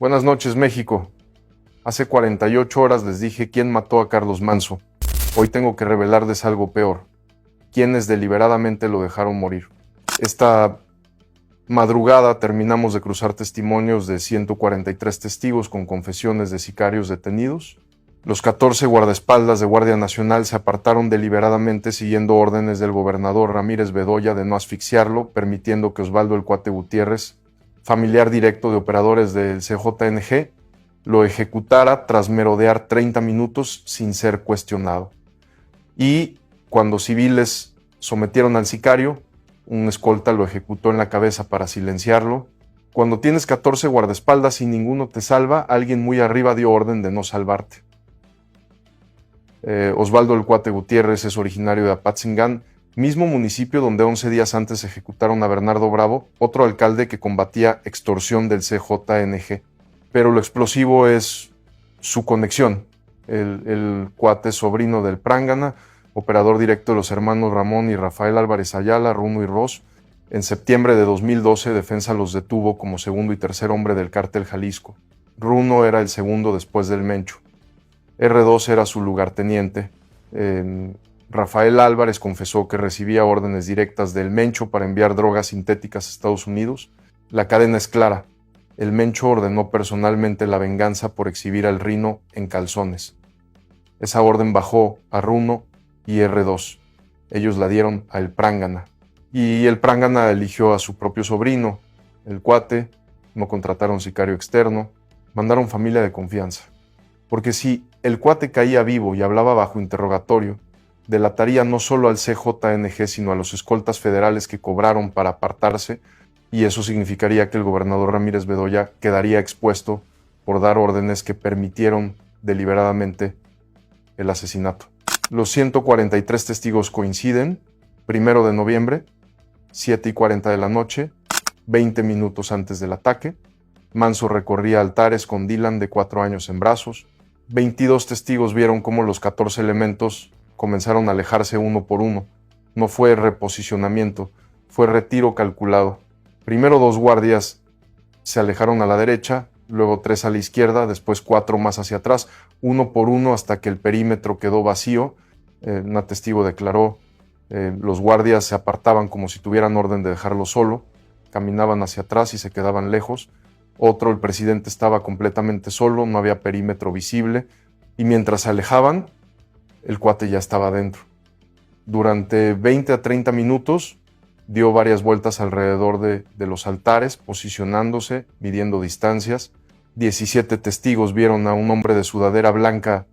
Buenas noches, México. Hace 48 horas les dije quién mató a Carlos Manso. Hoy tengo que revelarles algo peor. Quiénes deliberadamente lo dejaron morir. Esta madrugada terminamos de cruzar testimonios de 143 testigos con confesiones de sicarios detenidos. Los 14 guardaespaldas de Guardia Nacional se apartaron deliberadamente siguiendo órdenes del gobernador Ramírez Bedoya de no asfixiarlo, permitiendo que Osvaldo el Cuate Gutiérrez, familiar directo de operadores del CJNG, lo ejecutara tras merodear 30 minutos sin ser cuestionado. Y cuando civiles sometieron al sicario, un escolta lo ejecutó en la cabeza para silenciarlo. Cuando tienes 14 guardaespaldas y ninguno te salva, alguien muy arriba dio orden de no salvarte. Osvaldo el Cuate Gutiérrez es originario de Apatzingán, mismo municipio donde 11 días antes ejecutaron a Bernardo Bravo, otro alcalde que combatía extorsión del CJNG. Pero lo explosivo es su conexión. El cuate es sobrino del Prángana, operador directo de los hermanos Ramón y Rafael Álvarez Ayala, Runo y Ross. En septiembre de 2012, Defensa los detuvo como segundo y tercer hombre del cártel Jalisco. Runo era el segundo después del Mencho. R2 era su lugarteniente. Rafael Álvarez confesó que recibía órdenes directas del Mencho para enviar drogas sintéticas a Estados Unidos. La cadena es clara. El Mencho ordenó personalmente la venganza por exhibir al Rino en calzones. Esa orden bajó a Runo y R2. Ellos la dieron a El Prángana. Y El Prángana eligió a su propio sobrino, el Cuate. No contrataron sicario externo. Mandaron familia de confianza. Porque si el Cuate caía vivo y hablaba bajo interrogatorio, delataría no solo al CJNG, sino a los escoltas federales que cobraron para apartarse, y eso significaría que el gobernador Ramírez Bedoya quedaría expuesto por dar órdenes que permitieron deliberadamente el asesinato. Los 143 testigos coinciden, 1 de noviembre, 7:40 de la noche, 20 minutos antes del ataque. Manso recorría altares con Dylan de 4 años en brazos. 22 testigos vieron cómo los 14 elementos comenzaron a alejarse uno por uno. No fue reposicionamiento, fue retiro calculado. Primero 2 guardias se alejaron a la derecha, luego 3 a la izquierda, después 4 más hacia atrás, uno por uno hasta que el perímetro quedó vacío. Un testigo declaró, los guardias se apartaban como si tuvieran orden de dejarlo solo, caminaban hacia atrás y se quedaban lejos. Otro, el presidente estaba completamente solo, no había perímetro visible, y mientras se alejaban, el Cuate ya estaba adentro. Durante 20 a 30 minutos dio varias vueltas alrededor de los altares, posicionándose, midiendo distancias. 17 testigos vieron a un hombre de sudadera blanca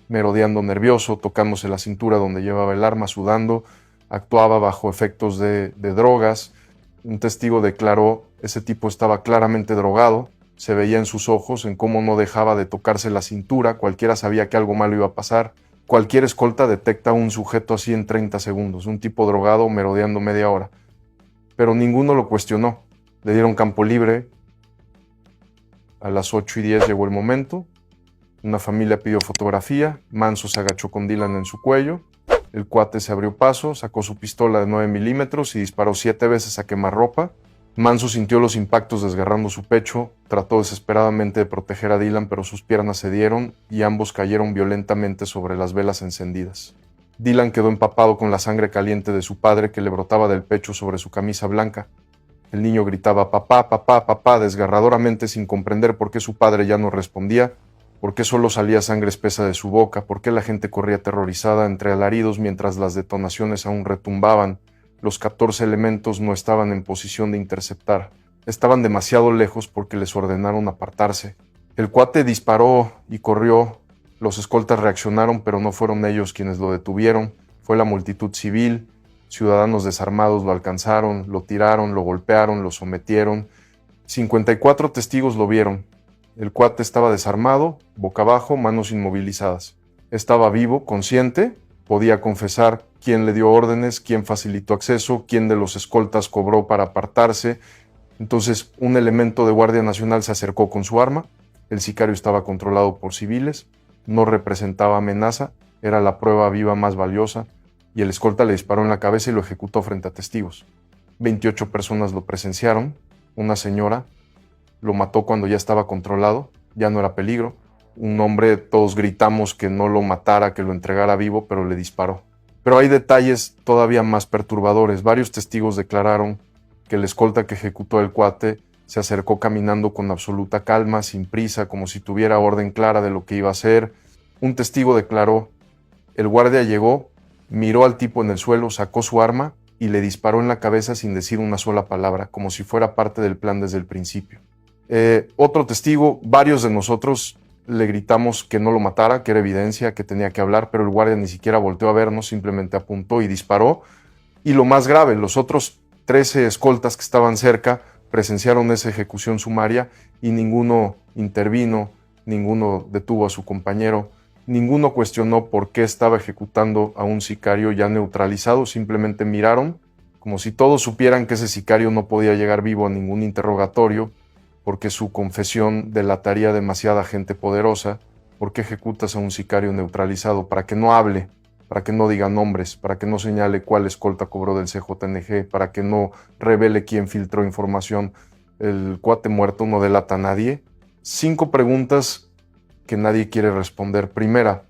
merodeando nervioso, tocándose la cintura donde llevaba el arma, sudando, actuaba bajo efectos de drogas. Un testigo declaró, ese tipo estaba claramente drogado, se veía en sus ojos, en cómo no dejaba de tocarse la cintura, cualquiera sabía que algo malo iba a pasar. Cualquier escolta detecta a un sujeto así en 30 segundos, un tipo drogado merodeando media hora. Pero ninguno lo cuestionó, le dieron campo libre. A las 8:10 llegó el momento, una familia pidió fotografía, Manso se agachó con Dylan en su cuello. El Cuate se abrió paso, sacó su pistola de 9 milímetros y disparó 7 veces a quemarropa. Manso sintió los impactos desgarrando su pecho, trató desesperadamente de proteger a Dylan, pero sus piernas cedieron y ambos cayeron violentamente sobre las velas encendidas. Dylan quedó empapado con la sangre caliente de su padre que le brotaba del pecho sobre su camisa blanca. El niño gritaba papá, papá, papá, desgarradoramente sin comprender por qué su padre ya no respondía, por qué solo salía sangre espesa de su boca, por qué la gente corría aterrorizada entre alaridos mientras las detonaciones aún retumbaban. Los 14 elementos no estaban en posición de interceptar. Estaban demasiado lejos porque les ordenaron apartarse. El Cuate disparó y corrió. Los escoltas reaccionaron, pero no fueron ellos quienes lo detuvieron. Fue la multitud civil. Ciudadanos desarmados lo alcanzaron, lo tiraron, lo golpearon, lo sometieron. 54 testigos lo vieron. El Cuate estaba desarmado, boca abajo, manos inmovilizadas. Estaba vivo, consciente, podía confesar quién le dio órdenes, quién facilitó acceso, quién de los escoltas cobró para apartarse. Entonces, un elemento de Guardia Nacional se acercó con su arma. El sicario estaba controlado por civiles, no representaba amenaza, era la prueba viva más valiosa, y el escolta le disparó en la cabeza y lo ejecutó frente a testigos. 28 personas lo presenciaron, una señora, Lo mató cuando ya estaba controlado, ya no era peligro. Un hombre, todos gritamos que no lo matara, que lo entregara vivo, pero le disparó. Pero hay detalles todavía más perturbadores. Varios testigos declararon que el escolta que ejecutó el cuate se acercó caminando con absoluta calma, sin prisa, como si tuviera orden clara de lo que iba a hacer. Un testigo declaró: el guardia llegó, miró al tipo en el suelo, sacó su arma y le disparó en la cabeza sin decir una sola palabra, como si fuera parte del plan desde el principio. Otro testigo: varios de nosotros le gritamos que no lo matara, que era evidencia, que tenía que hablar, pero el guardia ni siquiera volteó a vernos, simplemente apuntó y disparó. Y lo más grave, los otros 13 escoltas que estaban cerca presenciaron esa ejecución sumaria y ninguno intervino, ninguno detuvo a su compañero, ninguno cuestionó por qué estaba ejecutando a un sicario ya neutralizado, simplemente miraron, como si todos supieran que ese sicario no podía llegar vivo a ningún interrogatorio, porque su confesión delataría demasiada gente poderosa. ¿Por qué ejecutas a un sicario neutralizado? Para que no hable, para que no diga nombres, para que no señale cuál escolta cobró del CJNG, para que no revele quién filtró información. El cuate muerto no delata a nadie. 5 preguntas que nadie quiere responder. Primera: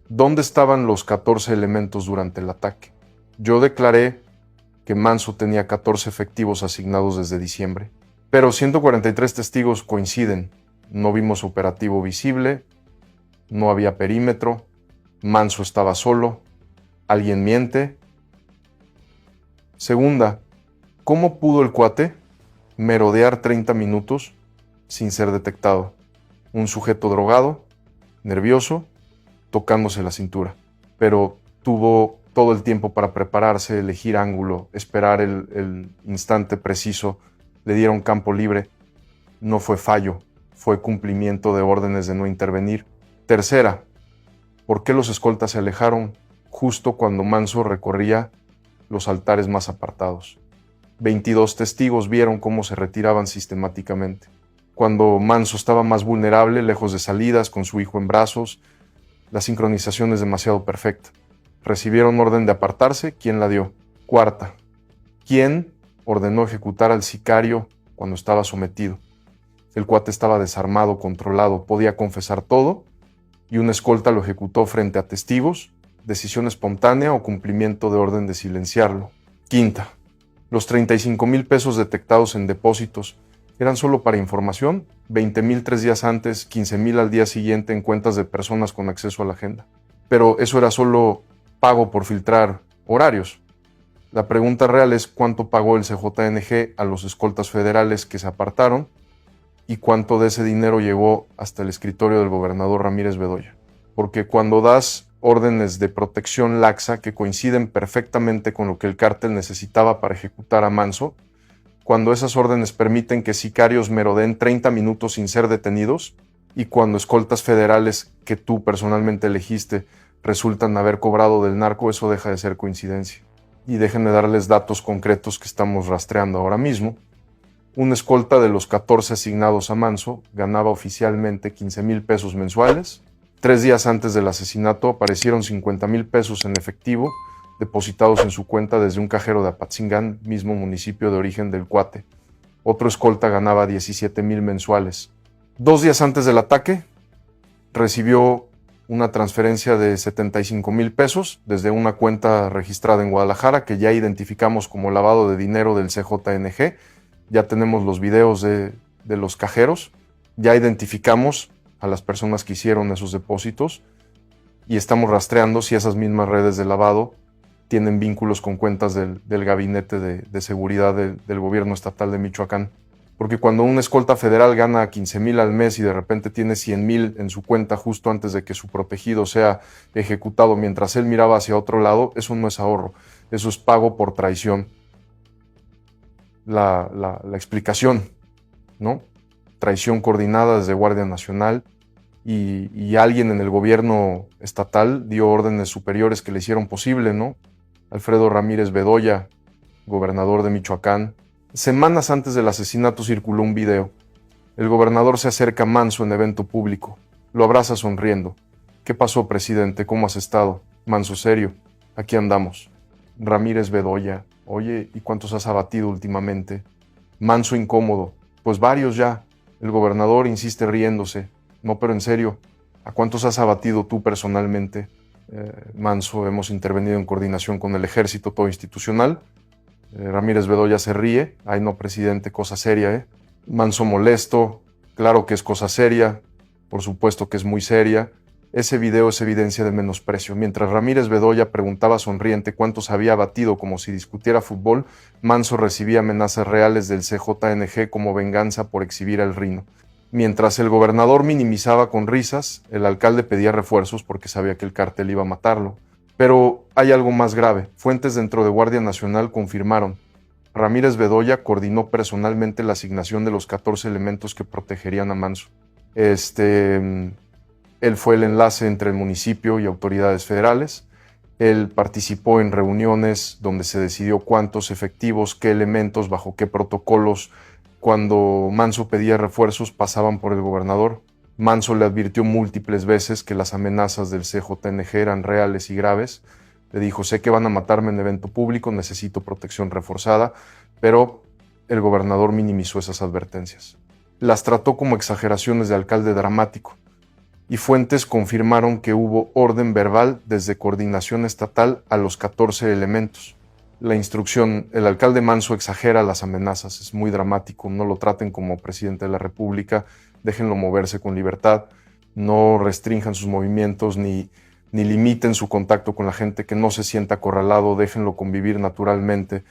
¿dónde estaban los 14 elementos durante el ataque? Yo declaré que Manso tenía 14 efectivos asignados desde diciembre. Pero 143 testigos coinciden. No vimos operativo visible, no había perímetro, Manso estaba solo, ¿alguien miente? Segunda, ¿cómo pudo el cuate merodear 30 minutos sin ser detectado? Un sujeto drogado, nervioso, tocándose la cintura, pero tuvo todo el tiempo para prepararse, elegir ángulo, esperar el instante preciso. Le dieron campo libre. No fue fallo, fue cumplimiento de órdenes de no intervenir. Tercera, ¿por qué los escoltas se alejaron justo cuando Manso recorría los altares más apartados? 22 testigos vieron cómo se retiraban sistemáticamente. Cuando Manso estaba más vulnerable, lejos de salidas, con su hijo en brazos, la sincronización es demasiado perfecta. Recibieron orden de apartarse. ¿Quién la dio? Cuarta, ¿quién ordenó ejecutar al sicario cuando estaba sometido? El cuate estaba desarmado, controlado, podía confesar todo, y un escolta lo ejecutó frente a testigos. ¿Decisión espontánea o cumplimiento de orden de silenciarlo? Quinta, los 35,000 pesos detectados en depósitos eran solo para información. 20,000 3 días antes, 15,000 al día siguiente en cuentas de personas con acceso a la agenda. Pero eso era solo pago por filtrar horarios. La pregunta real es: ¿cuánto pagó el CJNG a los escoltas federales que se apartaron? ¿Y cuánto de ese dinero llegó hasta el escritorio del gobernador Ramírez Bedoya? Porque cuando das órdenes de protección laxa que coinciden perfectamente con lo que el cártel necesitaba para ejecutar a Manso, cuando esas órdenes permiten que sicarios merodeen 30 minutos sin ser detenidos, y cuando escoltas federales que tú personalmente elegiste resultan haber cobrado del narco, eso deja de ser coincidencia. Y déjenme darles datos concretos que estamos rastreando ahora mismo. Un escolta de los 14 asignados a Manso ganaba oficialmente 15,000 pesos mensuales. 3 días antes del asesinato aparecieron 50,000 pesos en efectivo depositados en su cuenta desde un cajero de Apatzingán, mismo municipio de origen del cuate. Otro escolta ganaba 17,000 mensuales. 2 días antes del ataque recibió una transferencia de 75,000 pesos desde una cuenta registrada en Guadalajara que ya identificamos como lavado de dinero del CJNG. Ya tenemos los videos de los cajeros, ya identificamos a las personas que hicieron esos depósitos y estamos rastreando si esas mismas redes de lavado tienen vínculos con cuentas del gabinete de seguridad del gobierno estatal de Michoacán. Porque cuando un escolta federal gana 15,000 al mes y de repente tiene 100,000 en su cuenta justo antes de que su protegido sea ejecutado mientras él miraba hacia otro lado, eso no es ahorro, eso es pago por traición. La explicación, ¿no? Traición coordinada desde Guardia Nacional y alguien en el gobierno estatal dio órdenes superiores que le hicieron posible, ¿no? Alfredo Ramírez Bedoya, gobernador de Michoacán. Semanas antes del asesinato circuló un video. El gobernador se acerca a Manso en evento público. Lo abraza sonriendo. ¿Qué pasó, presidente? ¿Cómo has estado? Manso: serio. Aquí andamos. Ramírez Bedoya: oye, ¿y cuántos has abatido últimamente? Manso incómodo: pues varios ya. El gobernador insiste riéndose. No, pero en serio, ¿a cuántos has abatido tú personalmente? Manso, hemos intervenido en coordinación con el ejército, todo institucional. Ramírez Bedoya se ríe. Ay, no, presidente, cosa seria, ¿eh? Manso molesto. Claro que es cosa seria. Por supuesto que es muy seria. Ese video es evidencia de menosprecio. Mientras Ramírez Bedoya preguntaba sonriente cuántos había abatido como si discutiera fútbol, Manso recibía amenazas reales del CJNG como venganza por exhibir al Rino. Mientras el gobernador minimizaba con risas, el alcalde pedía refuerzos porque sabía que el cártel iba a matarlo. Pero hay algo más grave. Fuentes dentro de Guardia Nacional confirmaron. Ramírez Bedoya coordinó personalmente la asignación de los 14 elementos que protegerían a Manso. Él fue el enlace entre el municipio y autoridades federales. Él participó en reuniones donde se decidió cuántos efectivos, qué elementos, bajo qué protocolos. Cuando Manso pedía refuerzos, pasaban por el gobernador. Manso le advirtió múltiples veces que las amenazas del CJNG eran reales y graves. Le dijo, sé que van a matarme en evento público, necesito protección reforzada, pero el gobernador minimizó esas advertencias. Las trató como exageraciones de alcalde dramático. Y fuentes confirmaron que hubo orden verbal desde coordinación estatal a los 14 elementos. La instrucción, el alcalde Manso exagera las amenazas, es muy dramático, no lo traten como presidente de la República, déjenlo moverse con libertad, no restrinjan sus movimientos ni limiten su contacto con la gente, que no se sienta acorralado, déjenlo convivir naturalmente.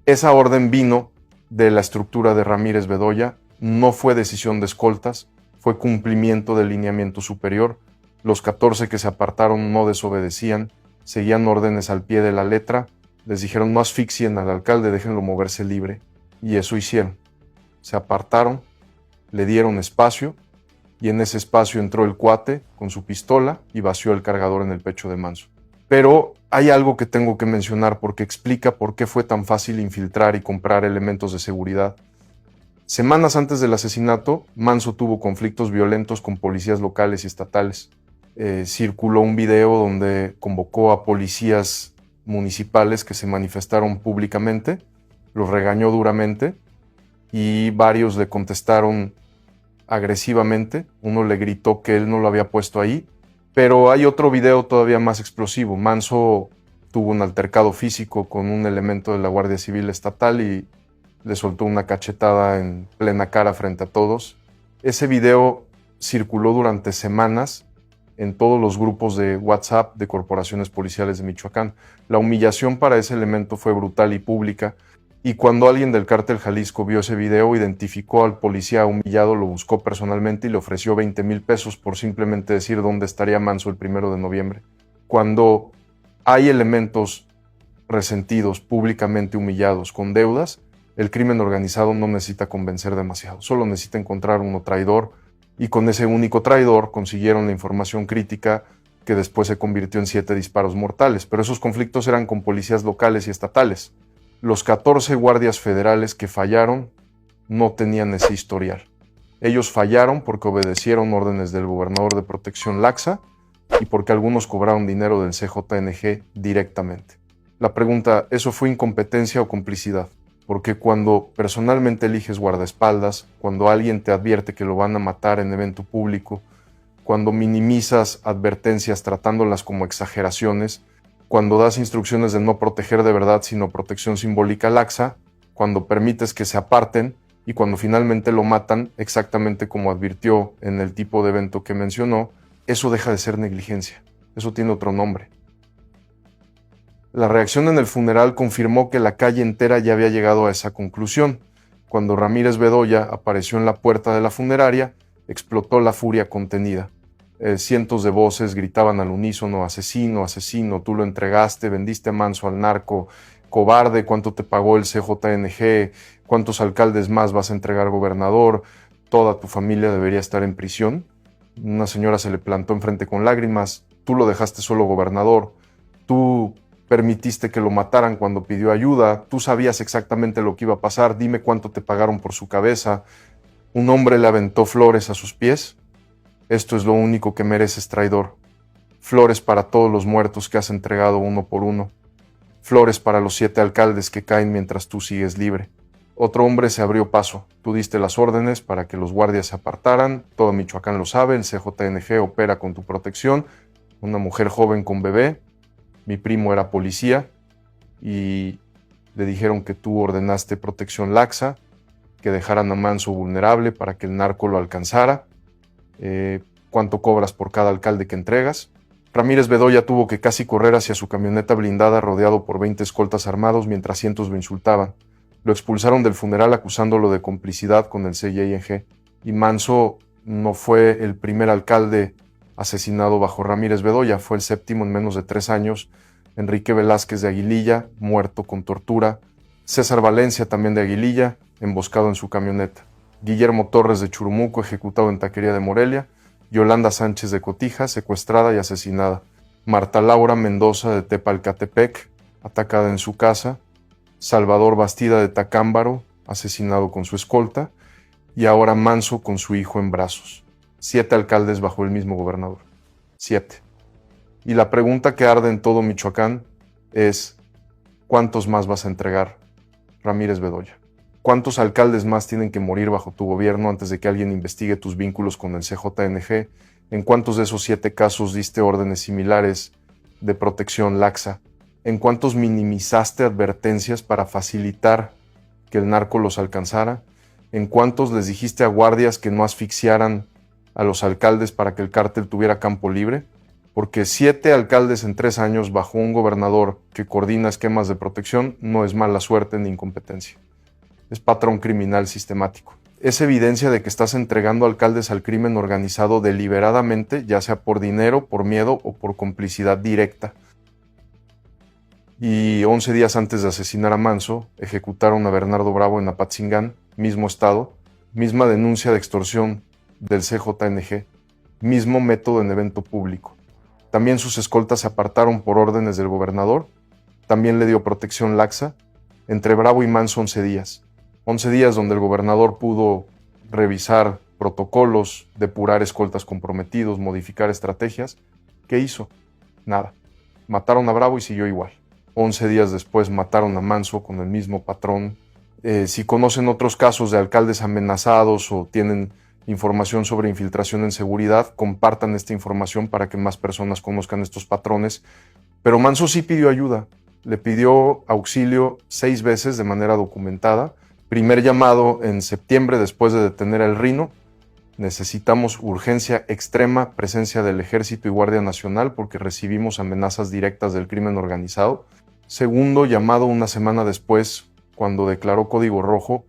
Esa orden vino de la estructura de Ramírez Bedoya, no fue decisión de escoltas, fue cumplimiento del lineamiento superior. Los 14 que se apartaron no desobedecían, seguían órdenes al pie de la letra, les dijeron no asfixien al alcalde, déjenlo moverse libre, y eso hicieron. Se apartaron, le dieron espacio, y en ese espacio entró el cuate con su pistola y vació el cargador en el pecho de Manso. Pero hay algo que tengo que mencionar porque explica por qué fue tan fácil infiltrar y comprar elementos de seguridad. Semanas antes del asesinato, Manso tuvo conflictos violentos con policías locales y estatales. Circuló un video donde convocó a policías municipales que se manifestaron públicamente, los regañó duramente y varios le contestaron agresivamente. Uno le gritó que él no lo había puesto ahí, pero hay otro video todavía más explosivo. Manso tuvo un altercado físico con un elemento de la Guardia Civil Estatal y le soltó una cachetada en plena cara frente a todos. Ese video circuló durante semanas en todos los grupos de WhatsApp de corporaciones policiales de Michoacán. La humillación para ese elemento fue brutal y pública, y cuando alguien del Cártel Jalisco vio ese video, identificó al policía humillado, lo buscó personalmente y le ofreció 20,000 pesos por simplemente decir dónde estaría Manso el 1 de noviembre. Cuando hay elementos resentidos, públicamente humillados, con deudas, el crimen organizado no necesita convencer demasiado, solo necesita encontrar uno traidor, y con ese único traidor consiguieron la información crítica que después se convirtió en 7 disparos mortales, pero esos conflictos eran con policías locales y estatales. Los 14 guardias federales que fallaron no tenían ese historial. Ellos fallaron porque obedecieron órdenes del gobernador de protección laxa y porque algunos cobraron dinero del CJNG directamente. La pregunta, ¿eso fue incompetencia o complicidad? Porque cuando personalmente eliges guardaespaldas, cuando alguien te advierte que lo van a matar en evento público, cuando minimizas advertencias tratándolas como exageraciones, cuando das instrucciones de no proteger de verdad sino protección simbólica laxa, cuando permites que se aparten y cuando finalmente lo matan exactamente como advirtió en el tipo de evento que mencionó, eso deja de ser negligencia, eso tiene otro nombre. La reacción en el funeral confirmó que la calle entera ya había llegado a esa conclusión. Cuando Ramírez Bedoya apareció en la puerta de la funeraria, explotó la furia contenida. Cientos de voces gritaban al unísono, asesino, asesino, tú lo entregaste, vendiste a Manso al narco, cobarde, ¿cuánto te pagó el CJNG? ¿Cuántos alcaldes más vas a entregar, gobernador? Toda tu familia debería estar en prisión. Una señora se le plantó enfrente con lágrimas, tú lo dejaste solo, gobernador, tú permitiste que lo mataran cuando pidió ayuda, tú sabías exactamente lo que iba a pasar, dime cuánto te pagaron por su cabeza. Un hombre le aventó flores a sus pies. Esto es lo único que mereces, traidor. Flores para todos los muertos que has entregado uno por uno. Flores para los 7 alcaldes que caen mientras tú sigues libre. Otro hombre se abrió paso. Tú diste las órdenes para que los guardias se apartaran. Todo Michoacán lo sabe. El CJNG opera con tu protección. Una mujer joven con bebé. Mi primo era policía y le dijeron que tú ordenaste protección laxa, que dejaran a Manso vulnerable para que el narco lo alcanzara. ¿Cuánto cobras por cada alcalde que entregas? Ramírez Bedoya tuvo que casi correr hacia su camioneta blindada rodeado por 20 escoltas armados mientras cientos lo insultaban. Lo expulsaron del funeral acusándolo de complicidad con el CING. Y Manso no fue el primer alcalde asesinado bajo Ramírez Bedoya, fue el séptimo en menos de 3 años. Enrique Velázquez de Aguililla, muerto con tortura. César Valencia, también de Aguililla, emboscado en su camioneta. Guillermo Torres de Churumuco, ejecutado en Taquería de Morelia. Yolanda Sánchez de Cotija, secuestrada y asesinada. Marta Laura Mendoza de Tepalcatepec, atacada en su casa. Salvador Bastida de Tacámbaro, asesinado con su escolta. Y ahora Manso con su hijo en brazos. 7 alcaldes bajo el mismo gobernador. 7. Y la pregunta que arde en todo Michoacán es: ¿cuántos más vas a entregar, Ramírez Bedoya? ¿Cuántos alcaldes más tienen que morir bajo tu gobierno antes de que alguien investigue tus vínculos con el CJNG? ¿En cuántos de esos 7 casos diste órdenes similares de protección laxa? ¿En cuántos minimizaste advertencias para facilitar que el narco los alcanzara? ¿En cuántos les dijiste a guardias que no asfixiaran a los alcaldes para que el cártel tuviera campo libre? Porque 7 alcaldes en 3 años bajo un gobernador que coordina esquemas de protección no es mala suerte ni incompetencia. Es patrón criminal sistemático. Es evidencia de que estás entregando alcaldes al crimen organizado deliberadamente, ya sea por dinero, por miedo o por complicidad directa. Y 11 días antes de asesinar a Manso, ejecutaron a Bernardo Bravo en Apatzingán, mismo estado, misma denuncia de extorsión del CJNG, mismo método en evento público. También sus escoltas se apartaron por órdenes del gobernador, también le dio protección laxa, entre Bravo y Manso 11 días. 11 días donde el gobernador pudo revisar protocolos, depurar escoltas comprometidos, modificar estrategias. ¿Qué hizo? Nada. Mataron a Bravo y siguió igual. 11 días después mataron a Manso con el mismo patrón. Si conocen otros casos de alcaldes amenazados o tienen información sobre infiltración en seguridad, compartan esta información para que más personas conozcan estos patrones. Pero Manso sí pidió ayuda. Le pidió auxilio 6 veces de manera documentada. Primer llamado en septiembre después de detener al Rino. Necesitamos urgencia extrema, presencia del Ejército y Guardia Nacional porque recibimos amenazas directas del crimen organizado. Segundo llamado una semana después, cuando declaró Código Rojo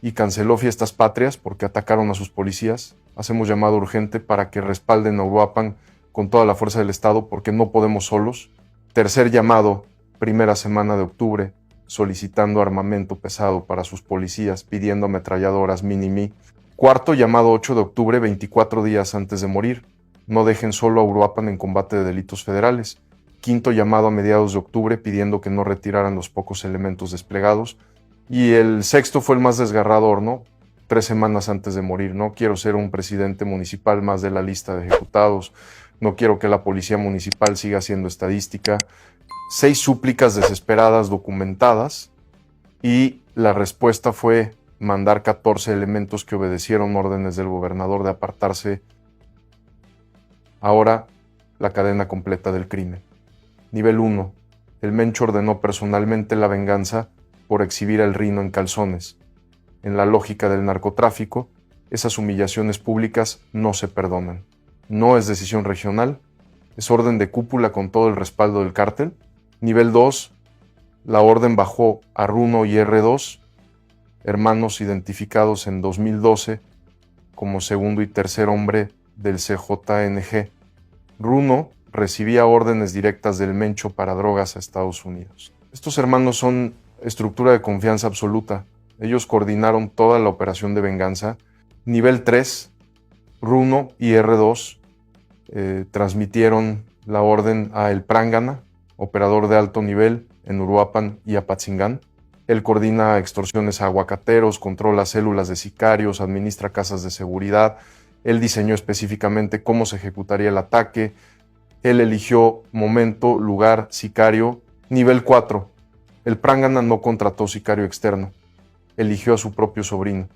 y canceló Fiestas Patrias porque atacaron a sus policías. Hacemos llamado urgente para que respalden a Uruapan con toda la fuerza del Estado porque no podemos solos. Tercer llamado, primera semana de octubre, solicitando armamento pesado para sus policías, pidiendo ametralladoras Mini-Me. Cuarto llamado 8 de octubre, 24 días antes de morir. No dejen solo a Uruapan en combate de delitos federales. Quinto llamado a mediados de octubre pidiendo que no retiraran los pocos elementos desplegados. Y el sexto fue el más desgarrador, ¿no? 3 semanas antes de morir. No quiero ser un presidente municipal más de la lista de ejecutados. No quiero que la policía municipal siga haciendo estadística. 6 súplicas desesperadas documentadas y la respuesta fue mandar 14 elementos que obedecieron órdenes del gobernador de apartarse. Ahora, la cadena completa del crimen. Nivel 1. El Mencho ordenó personalmente la venganza por exhibir al Rino en calzones. En la lógica del narcotráfico, esas humillaciones públicas no se perdonan. No es decisión regional, es orden de cúpula con todo el respaldo del cártel. Nivel 2. La orden bajó a Runo y R2, hermanos identificados en 2012 como segundo y tercer hombre del CJNG. Runo recibía órdenes directas del Mencho para drogas a Estados Unidos. Estos hermanos son estructura de confianza absoluta. Ellos coordinaron toda la operación de venganza. Nivel 3, Runo y R2 transmitieron la orden a El Prángana, operador de alto nivel en Uruapan y Apatzingán. Él coordina extorsiones a aguacateros, controla células de sicarios, administra casas de seguridad. Él diseñó específicamente cómo se ejecutaría el ataque. Él eligió momento, lugar, sicario. Nivel 4. El Prángana no contrató sicario externo. eligió a su propio sobrino.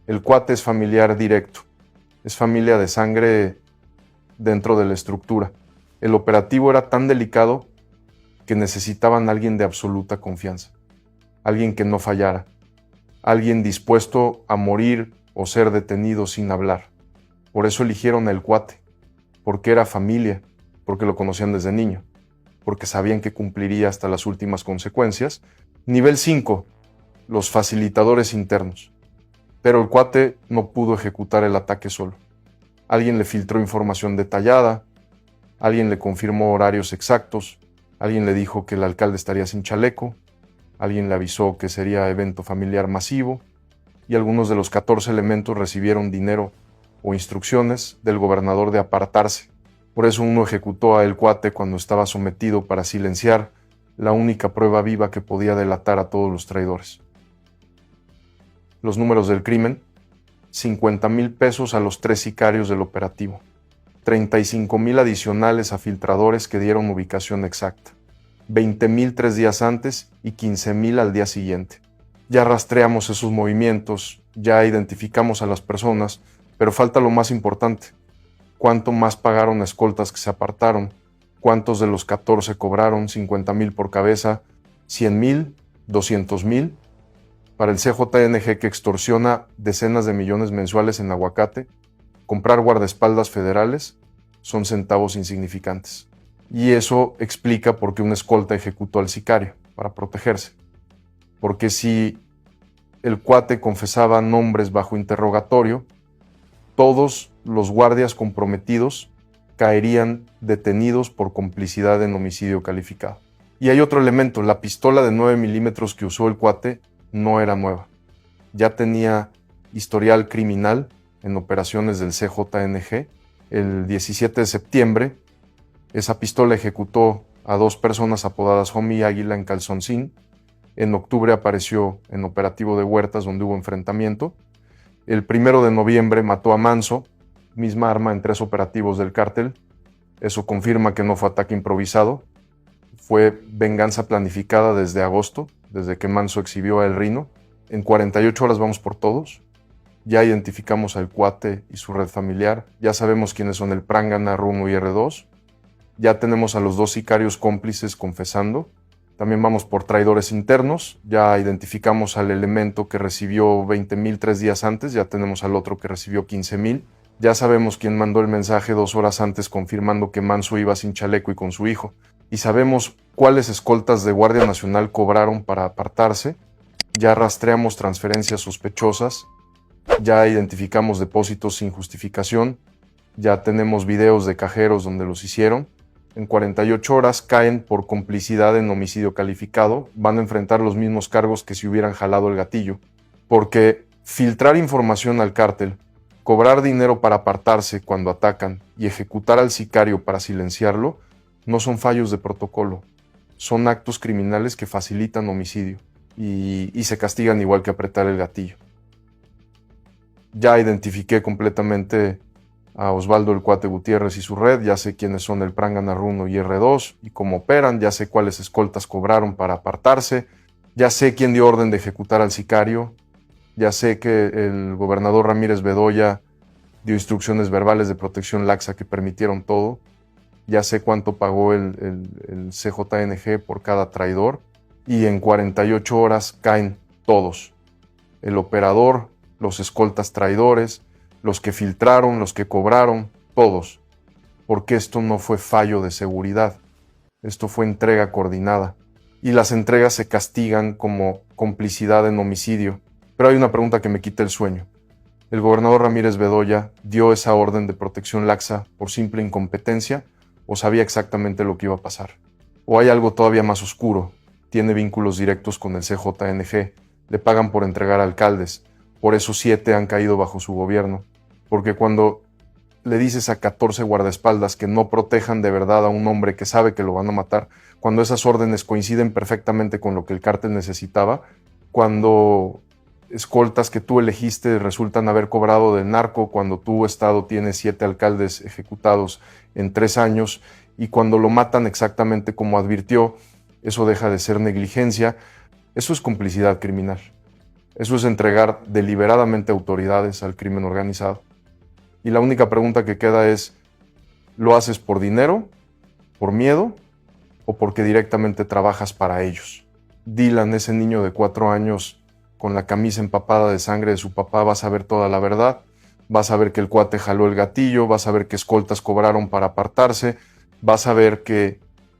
El cuate es familiar directo, es familia de sangre dentro de la estructura. El operativo era tan delicado que necesitaban a alguien de absoluta confianza, alguien que no fallara, alguien dispuesto a morir o ser detenido sin hablar. Por eso eligieron al cuate, porque era familia, porque lo conocían desde niño, porque sabían que cumpliría hasta las últimas consecuencias. Nivel 5, los facilitadores internos. Pero el cuate no pudo ejecutar el ataque solo. Alguien le filtró información detallada, alguien le confirmó horarios exactos, alguien le dijo que el alcalde estaría sin chaleco, alguien le avisó que sería evento familiar masivo, y algunos de los 14 elementos recibieron dinero o instrucciones del gobernador de apartarse. Por eso uno ejecutó a el cuate cuando estaba sometido para silenciar la única prueba viva que podía delatar a todos los traidores. Los números del crimen: 50,000 pesos a los 3 sicarios del operativo, 35,000 adicionales a filtradores que dieron ubicación exacta, 20,000 3 días antes y 15,000 al día siguiente. Ya rastreamos esos movimientos, ya identificamos a las personas, pero falta lo más importante: ¿cuánto más pagaron escoltas que se apartaron? ¿Cuántos de los 14 cobraron 50,000 por cabeza, 100,000, 200,000? Para el CJNG, que extorsiona decenas de millones mensuales en aguacate, comprar guardaespaldas federales son centavos insignificantes. Y eso explica por qué un escolta ejecutó al sicario, para protegerse. Porque si el cuate confesaba nombres bajo interrogatorio, todos los guardias comprometidos caerían detenidos por complicidad en homicidio calificado. Y hay otro elemento: la pistola de 9 milímetros que usó el cuate no era nueva. Ya tenía historial criminal en operaciones del CJNG. El 17 de septiembre, esa pistola ejecutó a 2 personas apodadas Homie y Águila en Calzoncín. En octubre apareció en operativo de Huertas, donde hubo enfrentamiento. El 1 de noviembre mató a Manso, misma arma en 3 operativos del cártel. Eso confirma que no fue ataque improvisado. Fue venganza planificada desde agosto, desde que Manso exhibió a El Rino. En 48 horas vamos por todos. Ya identificamos al cuate y su red familiar. Ya sabemos quiénes son el Prangana, R1 y R2. Ya tenemos a los 2 sicarios cómplices confesando. También vamos por traidores internos. Ya identificamos al elemento que recibió 20,000 3 días antes. Ya tenemos al otro que recibió 15,000. Ya sabemos quién mandó el mensaje 2 horas antes confirmando que Manso iba sin chaleco y con su hijo. Y sabemos cuáles escoltas de Guardia Nacional cobraron para apartarse. Ya rastreamos transferencias sospechosas. Ya identificamos depósitos sin justificación. Ya tenemos videos de cajeros donde los hicieron. En 48 horas caen por complicidad en homicidio calificado. Van a enfrentar los mismos cargos que si hubieran jalado el gatillo. Porque filtrar información al cártel, cobrar dinero para apartarse cuando atacan y ejecutar al sicario para silenciarlo no son fallos de protocolo. Son actos criminales que facilitan homicidio y se castigan igual que apretar el gatillo. Ya identifiqué completamente a Osvaldo el Cuate Gutiérrez y su red. Ya sé quiénes son el Prangana, R1 y R2 y cómo operan. Ya sé cuáles escoltas cobraron para apartarse. Ya sé quién dio orden de ejecutar al sicario. Ya sé que el gobernador Ramírez Bedoya dio instrucciones verbales de protección laxa que permitieron todo. Ya sé cuánto pagó el CJNG por cada traidor. Y en 48 horas caen todos: el operador, los escoltas traidores, los que filtraron, los que cobraron, todos. Porque esto no fue fallo de seguridad, esto fue entrega coordinada. Y las entregas se castigan como complicidad en homicidio. Pero hay una pregunta que me quita el sueño. ¿El gobernador Ramírez Bedoya dio esa orden de protección laxa por simple incompetencia o sabía exactamente lo que iba a pasar? ¿O hay algo todavía más oscuro? Tiene vínculos directos con el CJNG, le pagan por entregar alcaldes, por eso 7 han caído bajo su gobierno. Porque cuando le dices a 14 guardaespaldas que no protejan de verdad a un hombre que sabe que lo van a matar, cuando esas órdenes coinciden perfectamente con lo que el cártel necesitaba, cuando escoltas que tú elegiste resultan haber cobrado del narco, cuando tu estado tiene 7 alcaldes ejecutados en 3 años y cuando lo matan exactamente como advirtió, eso deja de ser negligencia, eso es complicidad criminal. Eso es entregar deliberadamente autoridades al crimen organizado. Y la única pregunta que queda es, ¿lo haces por dinero, por miedo o porque directamente trabajas para ellos? Dylan, ese niño de 4 años con la camisa empapada de sangre de su papá, va a saber toda la verdad. Vas a ver que el cuate jaló el gatillo, vas a ver que escoltas cobraron para apartarse, vas a ver que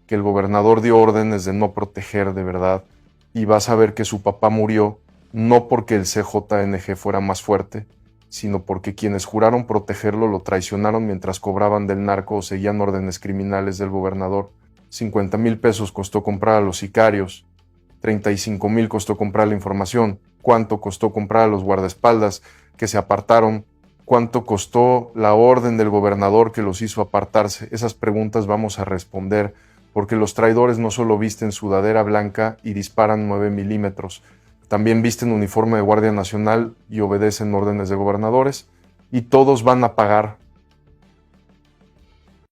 el gobernador dio órdenes de no proteger de verdad, y vas a ver que su papá murió no porque el CJNG fuera más fuerte, sino porque quienes juraron protegerlo lo traicionaron mientras cobraban del narco o seguían órdenes criminales del gobernador. 50,000 pesos costó comprar a los sicarios, 35,000 costó comprar la información, cuánto costó comprar a los guardaespaldas que se apartaron, cuánto costó la orden del gobernador que los hizo apartarse. Esas preguntas vamos a responder, porque los traidores no solo visten sudadera blanca y disparan 9 milímetros, también visten uniforme de Guardia Nacional y obedecen órdenes de gobernadores, y todos van a pagar